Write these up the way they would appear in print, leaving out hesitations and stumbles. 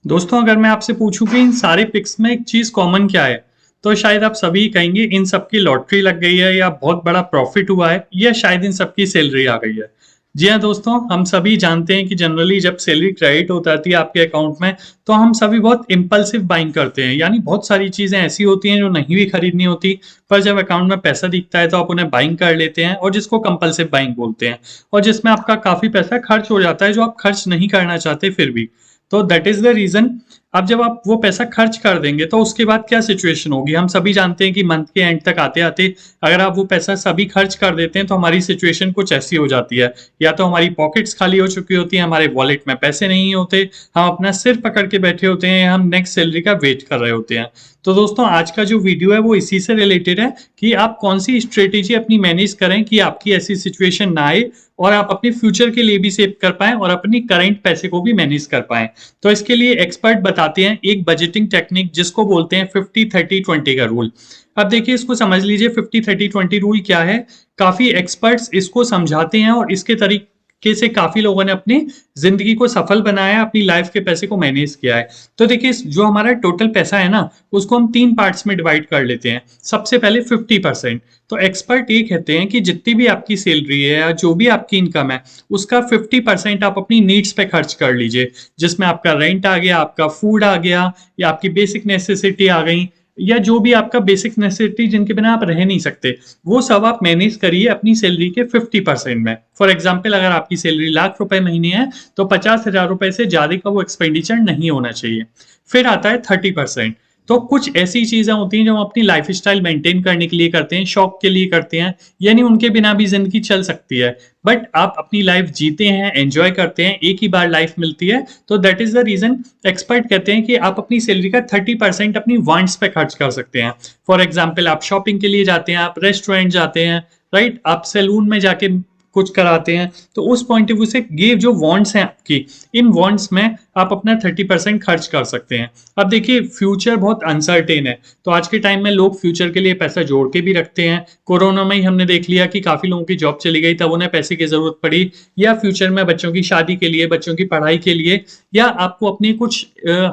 दोस्तों अगर मैं आपसे पूछूं कि इन सारे पिक्स में एक चीज कॉमन क्या है, तो शायद आप सभी कहेंगे इन सबकी लॉटरी लग गई है या बहुत बड़ा प्रॉफिट हुआ है या शायद इन सबकी सैलरी आ गई है। जी हाँ दोस्तों, हम सभी जानते हैं कि जनरली जब सैलरी क्रेडिट हो जाती है आपके अकाउंट में, तो हम सभी बहुत इम्पल्सिव बाइंग करते हैं। यानी बहुत सारी चीजें ऐसी होती हैं जो नहीं भी खरीदनी होती, पर जब अकाउंट में पैसा दिखता है तो आप उन्हें बाइंग कर लेते हैं, और जिसको कंपल्सिव बाइंग बोलते हैं। और जिसमें आपका काफी पैसा खर्च हो जाता है जो आप खर्च नहीं करना चाहते फिर भी। तो दैट इज द रीजन। अब जब आप वो पैसा खर्च कर देंगे तो उसके बाद क्या सिचुएशन होगी, हम सभी जानते हैं कि मंथ के एंड तक आते आते अगर आप वो पैसा सभी खर्च कर देते हैं तो हमारी सिचुएशन कुछ ऐसी हो जाती है। या तो हमारी पॉकेट्स खाली हो चुकी होती है, हमारे वॉलेट में पैसे नहीं होते, हम अपना सिर पकड़ के बैठे होते हैं, हम नेक्स्ट सैलरी का वेट कर रहे होते हैं। तो दोस्तों आज का जो वीडियो है वो इसी से रिलेटेड है कि आप कौन सी स्ट्रेटेजी अपनी मैनेज करें कि आपकी ऐसी सिचुएशन ना आए, और आप अपने फ्यूचर के लिए भी सेव कर पाएं और अपनी करंट पैसे को भी मैनेज कर पाएं। तो इसके लिए एक्सपर्ट बताते हैं एक बजटिंग टेक्निक जिसको बोलते हैं 50-30-20 का रूल। अब देखिए इसको समझ लीजिए, 50-30-20 रूल क्या है। काफी एक्सपर्ट्स इसको समझाते हैं और इसके तरीके से काफी लोगों ने अपनी जिंदगी को सफल बनाया, अपनी लाइफ के पैसे को मैनेज किया है। तो देखिए जो हमारा टोटल पैसा है ना, उसको हम 3 पार्ट्स में डिवाइड कर लेते हैं। सबसे पहले 50%। तो एक्सपर्ट ये कहते हैं कि जितनी भी आपकी सैलरी है या जो भी आपकी इनकम है, उसका 50% आप अपनी नीड्स पे खर्च कर लीजिए, जिसमें आपका रेंट आ गया, आपका फूड आ गया, या आपकी बेसिक नेसेसिटी आ गई, या जो भी आपका बेसिक नेसेसिटी जिनके बिना आप रह नहीं सकते, वो सब आप मैनेज करिए अपनी सैलरी के 50% में। फॉर एग्जाम्पल अगर आपकी सैलरी ₹1,00,000 महीने है तो 50,000 रुपए से ज्यादा का वो एक्सपेंडिचर नहीं होना चाहिए। फिर आता है 30%। तो कुछ ऐसी चीजें होती हैं जो हम अपनी लाइफ स्टाइल मेंटेन करने के लिए करते हैं, शौक के लिए करते हैं, यानी उनके बिना भी जिंदगी चल सकती है। बट आप अपनी लाइफ जीते हैं, एंजॉय करते हैं, एक ही बार लाइफ मिलती है, तो that is the reason expert कहते हैं कि आप अपनी सैलरी का 30% अपनी वांट्स पे खर्च कर सकते हैं। फॉर एग्जाम्पल आप शॉपिंग के लिए जाते हैं, आप रेस्टोरेंट जाते हैं, राइट, आप सैलून में जाके कुछ कराते हैं। तो उस पॉइंट ऑफ व्यू से ये जो वांट्स हैं आपकी, इन वांट्स में आप अपना 30% खर्च कर सकते हैं। अब देखिए फ्यूचर बहुत अनसर्टेन है, तो आज के टाइम में लोग फ्यूचर के लिए पैसा जोड़ के भी रखते हैं। कोरोना में ही हमने देख लिया कि काफी लोगों की जॉब चली गई, तब उन्हें पैसे की जरूरत पड़ी, या फ्यूचर में बच्चों की शादी के लिए, बच्चों की पढ़ाई के लिए, या आपको अपनी कुछ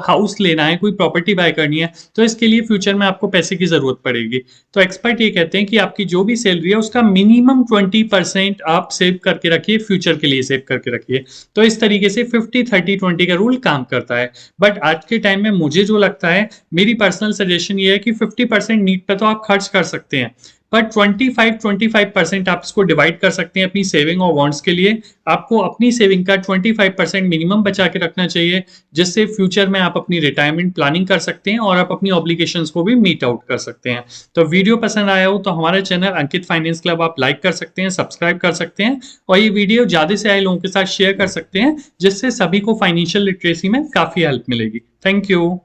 हाउस लेना है, कोई प्रॉपर्टी बाय करनी है, तो इसके लिए फ्यूचर में आपको पैसे की जरूरत पड़ेगी। तो एक्सपर्ट ये कहते हैं कि आपकी जो भी सैलरी है उसका मिनिमम 20% आप सेव करके रखिए, फ्यूचर के लिए सेव करके रखिए। तो इस तरीके से 50-30-20 का रूल काम करता है। बट आज के टाइम में मुझे जो लगता है, मेरी पर्सनल सजेशन ये है कि 50% नीड पे तो आप खर्च कर सकते हैं, पर 25-25% आप इसको डिवाइड कर सकते हैं अपनी सेविंग और वांट्स के लिए। आपको अपनी सेविंग का 25% मिनिमम बचा के रखना चाहिए, जिससे फ्यूचर में आप अपनी रिटायरमेंट प्लानिंग कर सकते हैं और आप अपनी ऑब्लिगेशंस को भी मीट आउट कर सकते हैं। तो वीडियो पसंद आया हो तो हमारा चैनल अंकित फाइनेंस क्लब आप लाइक कर सकते हैं, सब्सक्राइब कर सकते हैं, और ये वीडियो ज्यादा से आए लोगों के साथ शेयर कर सकते हैं, जिससे सभी को फाइनेंशियल लिटरेसी में काफी हेल्प मिलेगी। Thank you.